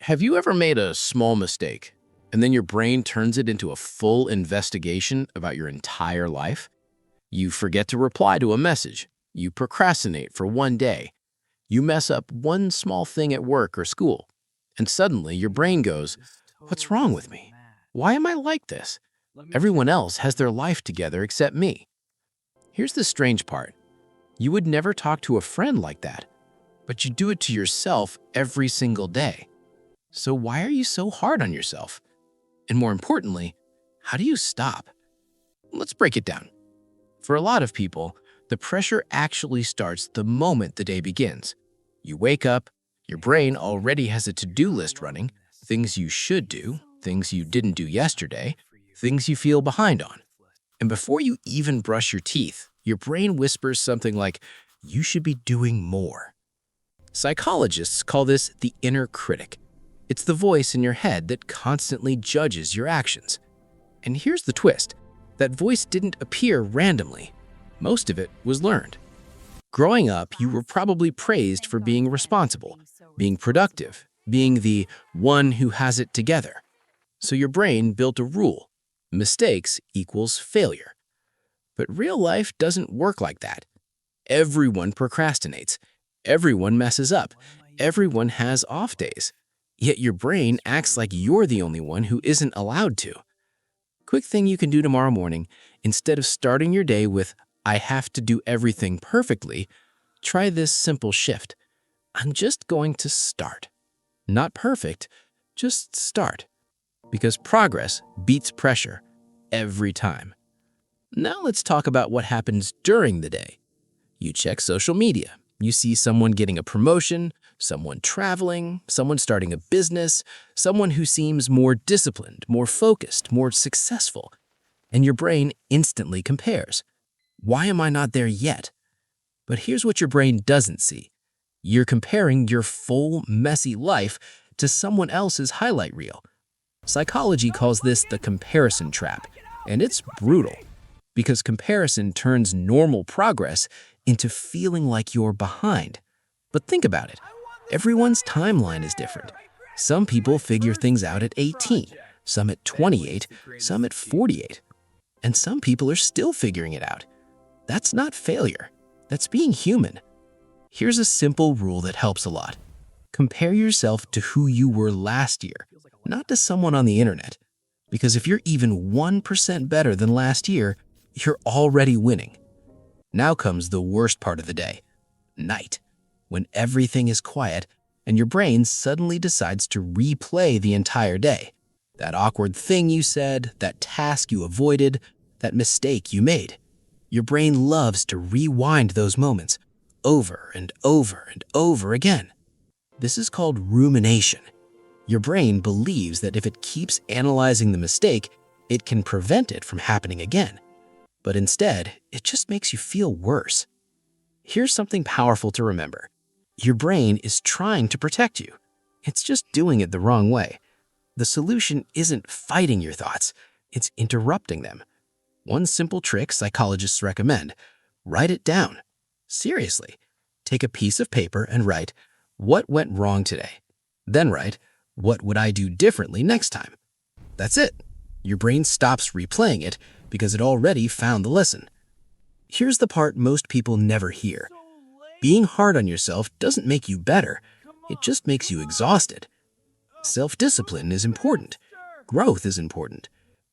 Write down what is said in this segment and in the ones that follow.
Have you ever made a small mistake and then your brain turns it into a full investigation about your entire life? You forget to reply to a message. You procrastinate for one day. You mess up one small thing at work or school. And suddenly your brain goes, "What's wrong with me? Why am I like this? Everyone else has their life together except me." Here's the strange part. You would never talk to a friend like that, but you do it to yourself every single day. So why are you so hard on yourself? And more importantly, how do you stop? Let's break it down. For a lot of people, the pressure actually starts the moment the day begins. You wake up, your brain already has a to-do list running, things you should do, things you didn't do yesterday, things you feel behind on. And before you even brush your teeth, your brain whispers something like, "You should be doing more." Psychologists call this the inner critic. It's the voice in your head that constantly judges your actions. And here's the twist. That voice didn't appear randomly. Most of it was learned. Growing up, you were probably praised for being responsible, being productive, being the one who has it together. So your brain built a rule. Mistakes equals failure. But real life doesn't work like that. Everyone procrastinates. Everyone messes up. Everyone has off days. Yet your brain acts like you're the only one who isn't allowed to. Quick thing you can do tomorrow morning, instead of starting your day with, "I have to do everything perfectly," try this simple shift. I'm just going to start. Not perfect, just start. Because progress beats pressure every time. Now let's talk about what happens during the day. You check social media. You see someone getting a promotion, someone traveling, someone starting a business, someone who seems more disciplined, more focused, more successful. And your brain instantly compares. Why am I not there yet? But here's what your brain doesn't see. You're comparing your full, messy life to someone else's highlight reel. Psychology calls this the comparison trap, and it's brutal. Because comparison turns normal progress into feeling like you're behind. But think about it. Everyone's timeline is different. Some people figure things out at 18, some at 28, some at 48. And some people are still figuring it out. That's not failure. That's being human. Here's a simple rule that helps a lot. Compare yourself to who you were last year, not to someone on the internet. Because if you're even 1% better than last year, you're already winning. Now comes the worst part of the day, night, when everything is quiet and your brain suddenly decides to replay the entire day. That awkward thing you said, that task you avoided, that mistake you made. Your brain loves to rewind those moments over and over and over again. This is called rumination. Your brain believes that if it keeps analyzing the mistake, it can prevent it from happening again. But instead, it just makes you feel worse. Here's something powerful to remember. Your brain is trying to protect you. It's just doing it the wrong way. The solution isn't fighting your thoughts, it's interrupting them. One simple trick psychologists recommend: write it down. Seriously, take a piece of paper and write, "What went wrong today?" Then write, "What would I do differently next time?" That's it. Your brain stops replaying it because it already found the lesson. Here's the part most people never hear. Being hard on yourself doesn't make you better. It just makes you exhausted. Self-discipline is important. Growth is important.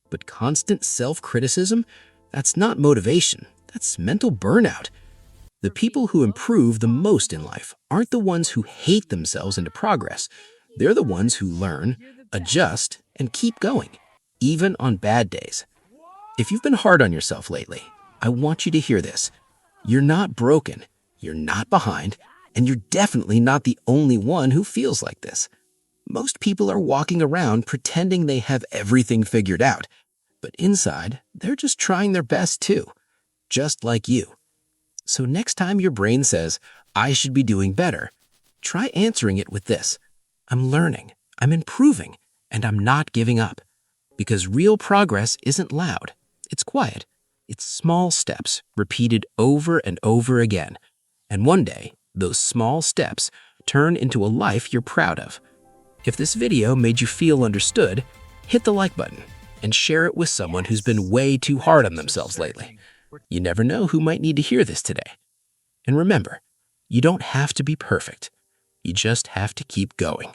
But constant self-criticism, that's not motivation. That's mental burnout. The people who improve the most in life aren't the ones who hate themselves into progress. They're the ones who learn, adjust, and keep going, even on bad days. If you've been hard on yourself lately, I want you to hear this. You're not broken, you're not behind, and you're definitely not the only one who feels like this. Most people are walking around pretending they have everything figured out, but inside, they're just trying their best too, just like you. So next time your brain says, "I should be doing better," try answering it with this: "I'm learning, I'm improving, and I'm not giving up." Because real progress isn't loud. It's quiet. It's small steps repeated over and over again. And one day, those small steps turn into a life you're proud of. If this video made you feel understood, hit the like button and share it with someone who's been way too hard on themselves lately. You never know who might need to hear this today. And remember, you don't have to be perfect. You just have to keep going.